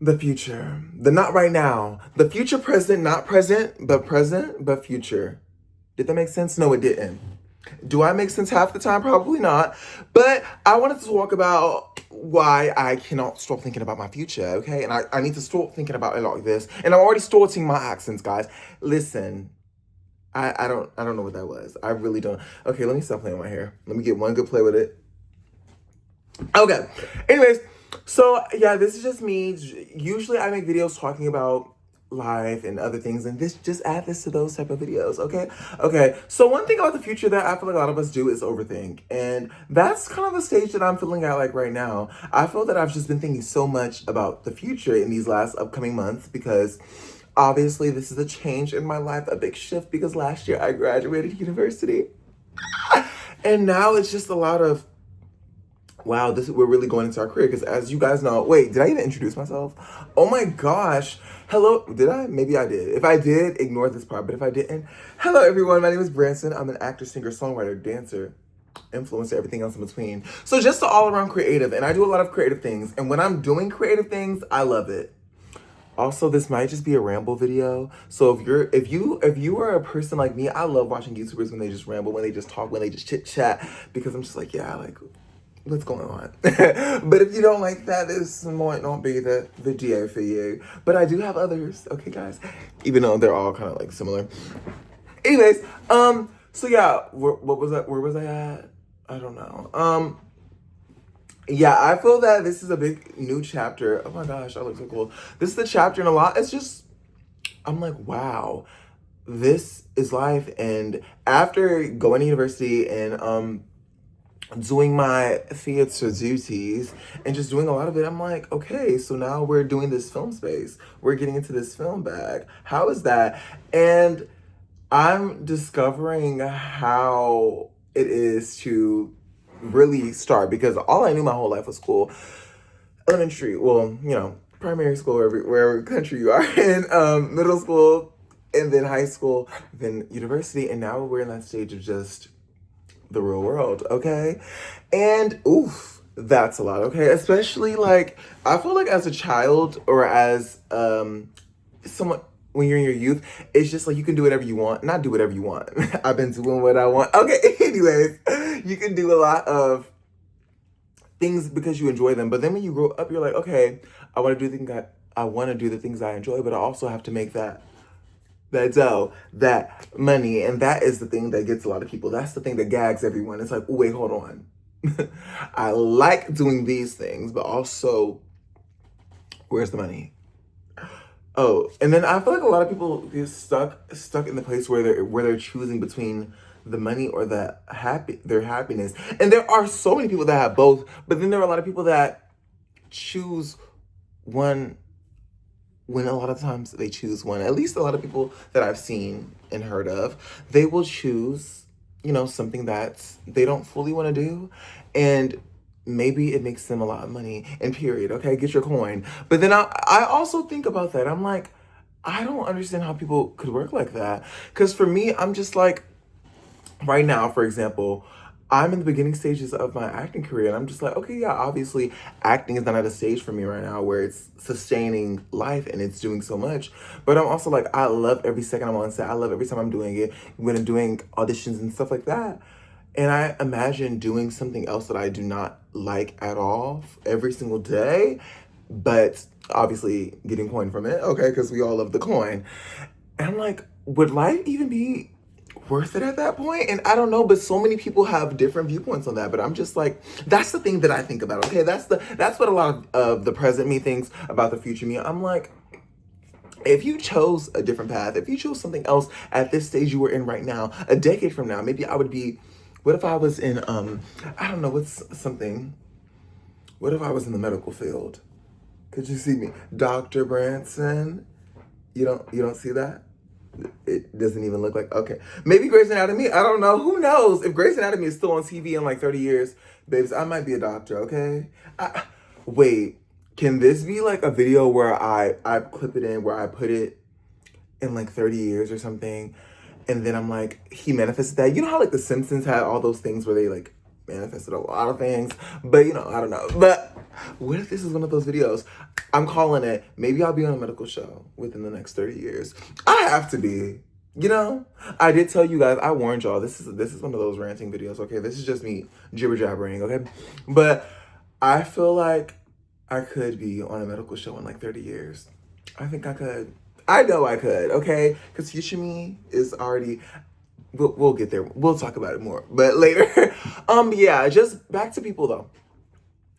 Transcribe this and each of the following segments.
The future. The not right now. The future present, not present, but future. Did that make sense? No, it didn't. Do I make sense half the time? Probably not. But I wanted to talk about why I cannot stop thinking about my future, okay? And I need to stop thinking about it like this. And I'm already starting my accents, guys. Listen, I don't know what that was. I really don't. Okay, let me stop playing with my hair. Let me get one good play with it. Okay. Anyways, so yeah, this is just me. Usually I make videos talking about life and other things, and this just add this to those type of videos, okay? Okay. So one thing about the future that I feel like a lot of us do is overthink. And that's kind of the stage that I'm feeling at like right now. I feel that I've just been thinking so much about the future in these last upcoming months because obviously this is a change in my life, a big shift because last year I graduated university. And now it's just a lot of wow, we're really going into our career because as you guys know, wait, did I even introduce myself? Oh my gosh. Hello, did I? Maybe I did. If I did, ignore this part, but if I didn't, hello everyone, my name is Branson. I'm an actor, singer, songwriter, dancer, influencer, everything else in between. So just an all-around creative, and I do a lot of creative things, and when I'm doing creative things, I love it. Also, this might just be a ramble video. So if you are a person like me, I love watching YouTubers when they just ramble, when they just talk, when they just chit chat, because I'm just like, yeah, like what's going on? But if you don't like that, this might not be the video for you. But I do have others, okay, guys? Even though they're all kind of like similar. Anyways, so yeah, what was that? Where was I at? I don't know. Yeah, I feel that this is a big new chapter. Oh my gosh, I look so cool. This is the chapter and a lot. It's just, I'm like, wow, this is life. And after going to university and doing my theater duties and just doing a lot of it, I'm like, okay, so now we're doing this film space. We're getting into this film bag. How is that? And I'm discovering how it is to really start because all I knew my whole life was school. Elementary, well, primary school, wherever country you are in, middle school, and then high school, then university, and now we're in that stage of just the real world, okay? And oof, that's a lot, okay? Especially like I feel like as a child or as someone when you're in your youth, it's just like you can do whatever you want. Not do whatever you want. I've been doing what I want. Okay, anyways, you can do a lot of things because you enjoy them. But then when you grow up, you're like, okay, I want to do the things I enjoy, but I also have to make that dough, that money, and that is the thing that gets a lot of people. That's the thing that gags everyone. It's like, oh, wait, hold on. I like doing these things, but also, where's the money? Oh, and then I feel like a lot of people get stuck in the place where they're choosing between the money or their happiness. And there are so many people that have both, but then there are a lot of people that choose one when a lot of times they choose one. At least a lot of people that I've seen and heard of, they will choose, something that they don't fully want to do. And maybe it makes them a lot of money and period. Okay, get your coin. But then I also think about that. I'm like, I don't understand how people could work like that. Because for me, I'm just like, right now, for example, I'm in the beginning stages of my acting career, and I'm just like, okay, yeah, obviously, acting is not at a stage for me right now where it's sustaining life and it's doing so much. But I'm also like, I love every second I'm on set. I love every time I'm doing it, when I'm doing auditions and stuff like that. And I imagine doing something else that I do not like at all every single day, but obviously getting coin from it, okay, because we all love the coin. And I'm like, would life even be worth it at that point? And I don't know, but so many people have different viewpoints on that. But I'm just like, that's the thing that I think about. Okay, that's what a lot of the present me thinks about the future me. I'm like, if you chose a different path, if you chose something else at this stage you were in right now, a decade from now, maybe I would be. What if I was in I don't know, what's something? What if I was in the medical field? Could you see me, Dr. Branson? You don't see that? It doesn't even look like, okay. Maybe Grey's Anatomy, I don't know. Who knows? If Grey's Anatomy is still on TV in like 30 years, babes, I might be a doctor, okay? Wait, can this be like a video where I clip it in, where I put it in like 30 years or something? And then I'm like, he manifested that. You know how like The Simpsons had all those things where they like manifested a lot of things? But I don't know. But What if this is one of those videos? I'm calling it. Maybe I'll be on a medical show within the next 30 years. I have to be. You know, I did tell you guys, I warned y'all, this is one of those ranting videos, okay? This is just me jibber jabbering, okay? But I feel like I could be on a medical show in like 30 years. I think I could. I know I could, okay? Because future me is already, we'll get there. We'll talk about it more, but later. Yeah, just back to people though.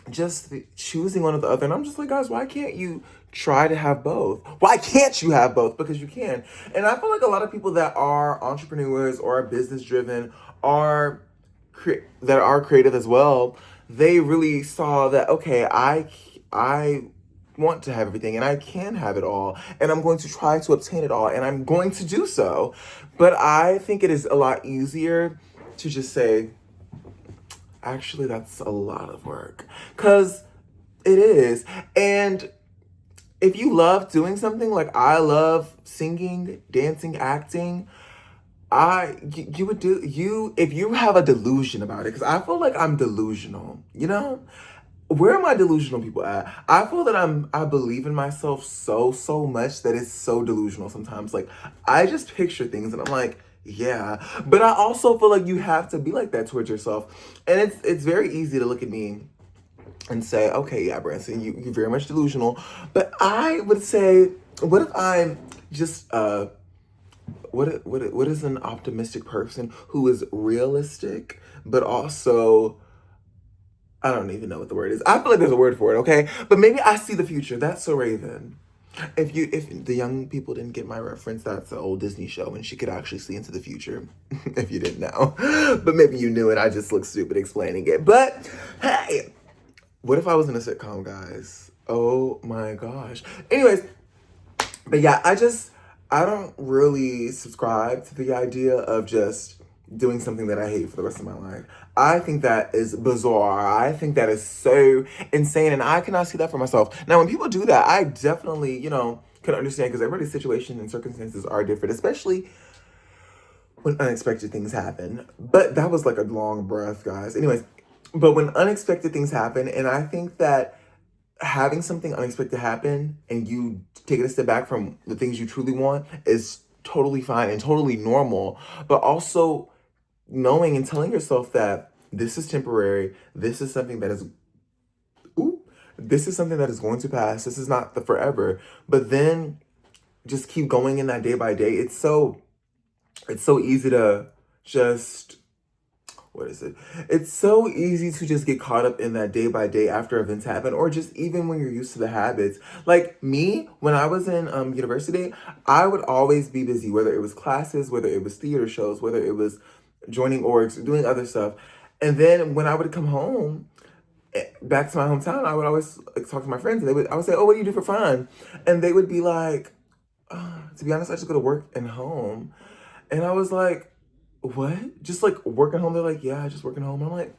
Just choosing one or the other. And I'm just like, guys, why can't you try to have both? Why can't you have both? Because you can. And I feel like a lot of people that are entrepreneurs or are business driven are that are creative as well. They really saw that, okay, I want to have everything and I can have it all and I'm going to try to obtain it all and I'm going to do so. But I think it is a lot easier to just say, actually, that's a lot of work. Because it is. And if you love doing something, like I love singing, dancing, acting, you would do, if you have a delusion about it, because I feel like I'm delusional, you know? Where are my delusional people at? I feel that I believe in myself so much that it's so delusional sometimes. Like, I just picture things and I'm like, yeah. But I also feel like you have to be like that towards yourself. And it's very easy to look at me and say, okay, yeah, Branson, you're very much delusional. But I would say, what if I'm just what is an optimistic person who is realistic, but also, I don't even know what the word is. I feel like there's a word for it, okay? But maybe I see the future. That's so Raven. If the young people didn't get my reference, that's an old Disney show and she could actually see into the future. If you didn't know. But maybe you knew and I just look stupid explaining it. But hey, what if I was in a sitcom, guys? Oh my gosh. Anyways, but yeah, I don't really subscribe to the idea of just doing something that I hate for the rest of my life. I think that is bizarre. I think that is so insane, and I cannot see that for myself. Now, when people do that, I definitely, can understand because everybody's situation and circumstances are different, especially when unexpected things happen. But that was like a long breath, guys. Anyways, but when unexpected things happen, and I think that having something unexpected happen and you taking a step back from the things you truly want is totally fine and totally normal. But also knowing and telling yourself that this is temporary, this is something that is, this is something that is going to pass. This is not the forever. But then just keep going in that day by day. It's so easy to just, what is it? It's so easy to just get caught up in that day by day after events happen, or just even when you're used to the habits. Like me, when I was in university, I would always be busy, whether it was classes, whether it was theater shows, whether it was joining orgs, doing other stuff. And then when I would come home, back to my hometown, I would always talk to my friends, and I would say, "Oh, what do you do for fun?" And they would be like, "To be honest, I just go to work and home." And I was like, what? Just like working home? They're like, yeah, just working home. I'm like,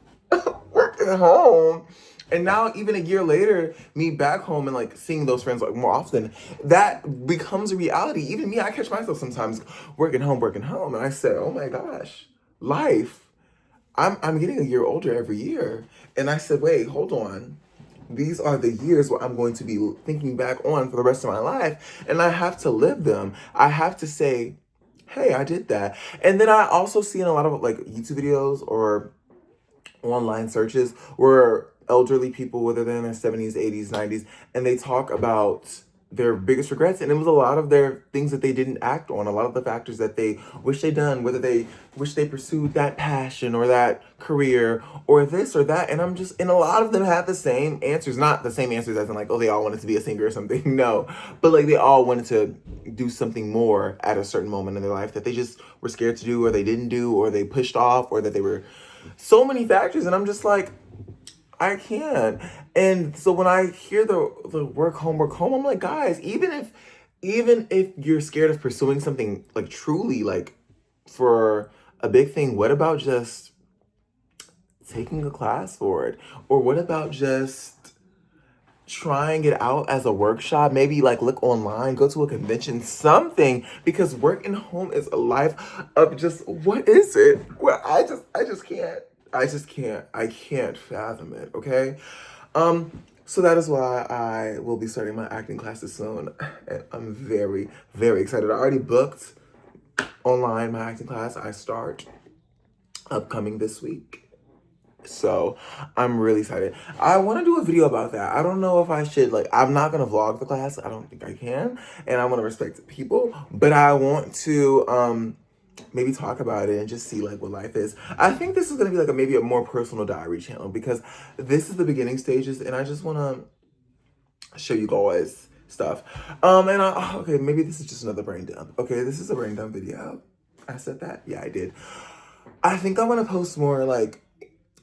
working home? And now even a year later, me back home and like seeing those friends like more often, that becomes a reality. Even me, I catch myself sometimes working home. And I say, oh my gosh, life. I'm getting a year older every year. And I said, wait, hold on. These are the years where I'm going to be thinking back on for the rest of my life. And I have to live them. I have to say, hey, I did that. And then I also see in a lot of like YouTube videos or online searches where elderly people, whether they're in their 70s, 80s, 90s, and they talk about their biggest regrets. And it was a lot of their things that they didn't act on, a lot of the factors that they wish they'd done, whether they wish they pursued that passion or that career or this or that. And and a lot of them have the same answers, not the same answers as in like, oh, they all wanted to be a singer or something. No, but like they all wanted to do something more at a certain moment in their life that they just were scared to do or they didn't do or they pushed off or that they were so many factors. And I'm just like, I can't. And so when I hear the work home, I'm like, guys, even if you're scared of pursuing something like truly like for a big thing, what about just taking a class for it? Or what about just trying it out as a workshop? Maybe like look online, go to a convention, something, because work and home is a life of just, what is it? Well, I just can't. I can't fathom it, okay? So that is why I will be starting my acting classes soon. And I'm very, very excited. I already booked online my acting class. I start upcoming this week. So I'm really excited. I want to do a video about that. I don't know if I should, like, I'm not going to vlog the class. I don't think I can. And I want to respect people. But I want to maybe talk about it and just see like what life is. I think this is going to be like maybe a more personal diary channel because this is the beginning stages and I just want to show you guys stuff. Okay, maybe this is just another brain dump. Okay, this is a brain dump video. I said that? Yeah, I did. I think I want to post more like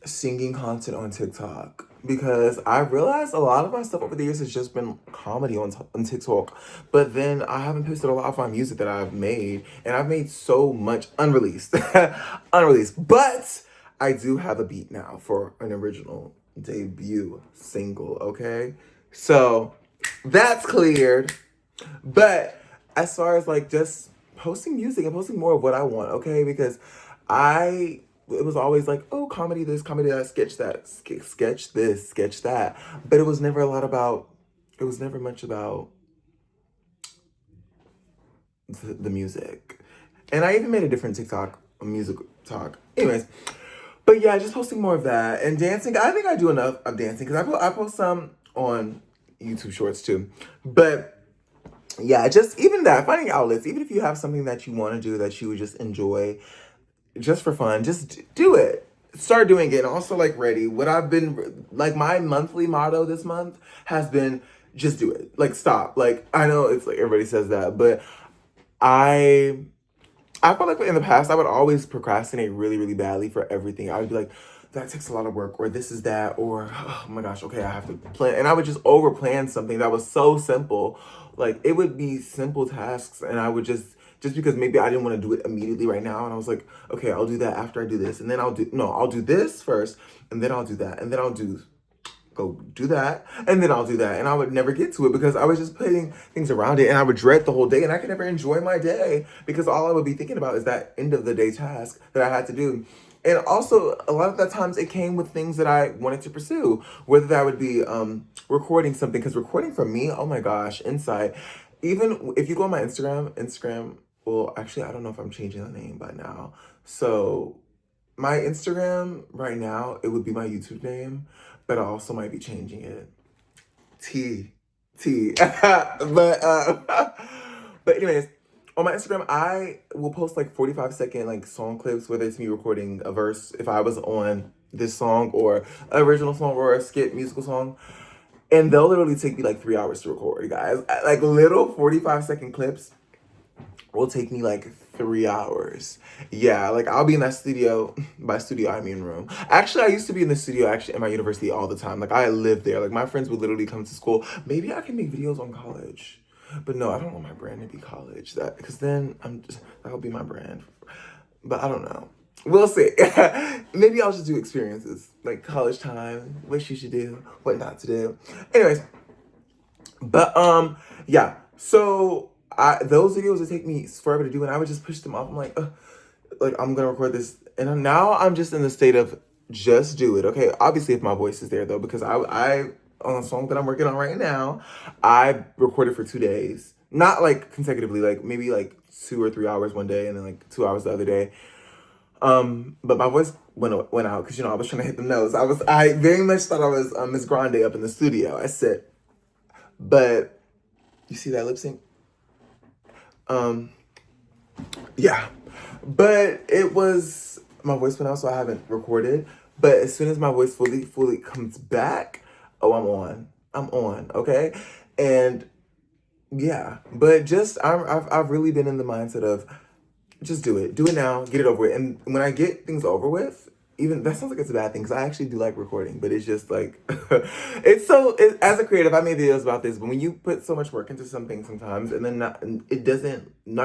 singing content on TikTok because I realized a lot of my stuff over the years has just been comedy on TikTok. But then I haven't posted a lot of my music that I've made, and I've made so much unreleased, unreleased. But I do have a beat now for an original debut single. Okay, so that's cleared. But as far as like just posting music and posting more of what I want, okay, because it was always like, oh, comedy this, comedy that, sketch that, sketch this, sketch that. But it was never a lot about, it was never much about the music. And I even made a different TikTok, a music talk. Anyways, but yeah, just posting more of that. And dancing, I think I do enough of dancing because I post some on YouTube Shorts too. But yeah, just even that, finding outlets, even if you have something that you want to do that you would just enjoy, just for fun, just do it. Start doing it. And also, like, ready. What I've been, like, my monthly motto this month has been just do it. Like, stop. Like, I know it's like everybody says that, but I I felt like in the past I would always procrastinate really, really badly for everything. I would be like, that takes a lot of work, or this is that, or oh my gosh, okay, I have to plan. And I would just over plan something that was so simple. Like it would be simple tasks, and I would just because maybe I didn't want to do it immediately right now, and I was like, okay, I'll do that after I do this, and then I'll do this first, and then I'll do that, and then I'll go do that, and then I'll do that. And I would never get to it because I was just putting things around it and I would dread the whole day and I could never enjoy my day because all I would be thinking about is that end of the day task that I had to do. And also, a lot of the times it came with things that I wanted to pursue, whether that would be recording something, because recording for me, oh my gosh, insight. Even if you go on my Instagram, well, actually, I don't know if I'm changing the name by now. So my Instagram right now, it would be my YouTube name, but I also might be changing it. T. T. But anyways, on my Instagram, I will post like 45-second like song clips, whether it's me recording a verse if I was on this song or an original song or a skit musical song. And they'll literally take me like 3 hours to record, guys. Like little 45-second clips will take me like 3 hours. Yeah, like I'll be in that studio. By studio, I mean room. Actually, I used to be in the studio actually at my university all the time. Like I lived there. Like my friends would literally come to school. Maybe I can make videos on college. But no, I don't want my brand to be college. That because then that'll be my brand. But I don't know. We'll see. Maybe I'll just do experiences like college time, what you should do, what not to do. Anyways, but yeah. So those videos would take me forever to do, and I would just push them off. I'm like I'm gonna record this, and now I'm just in the state of just do it. Okay, obviously if my voice is there though, because I on a song that I'm working on right now, I recorded for 2 days, not like consecutively, like maybe like 2 or 3 hours one day, and then like 2 hours the other day. But my voice went out because I was trying to hit the notes. I very much thought I was Miss Grande up in the studio. I said, but you see that lip sync? Um, yeah. But it was my voice went out, so I haven't recorded. But as soon as my voice fully comes back, oh, I'm on. I'm on. Okay, and yeah. But just I've really been in the mindset of just do it now, get it over with. And when I get things over with, even that sounds like it's a bad thing because I actually do like recording, but it's just like as a creative, I made videos about this, but when you put so much work into something sometimes and then not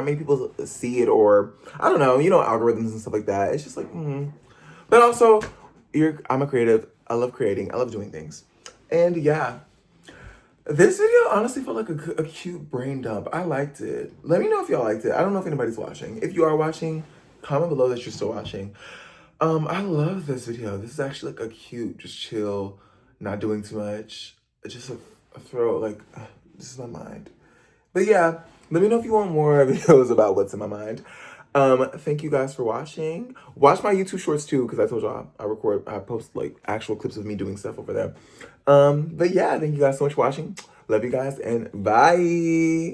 many people see it, or I don't know, algorithms and stuff like that, it's just like but also I'm a creative. I love creating. I love doing things. And yeah, this video honestly felt like a cute brain dump. I liked it. Let me know if y'all liked it. I don't know if anybody's watching. If you are watching, comment below that you're still watching. I love this video. This is actually like a cute, just chill, not doing too much. just a throat, like, this is my mind. But yeah, let me know if you want more videos about what's in my mind. Thank you guys for watching. Watch my YouTube shorts too, because I told y'all I post like actual clips of me doing stuff over there. But yeah, thank you guys so much for watching. Love you guys and bye.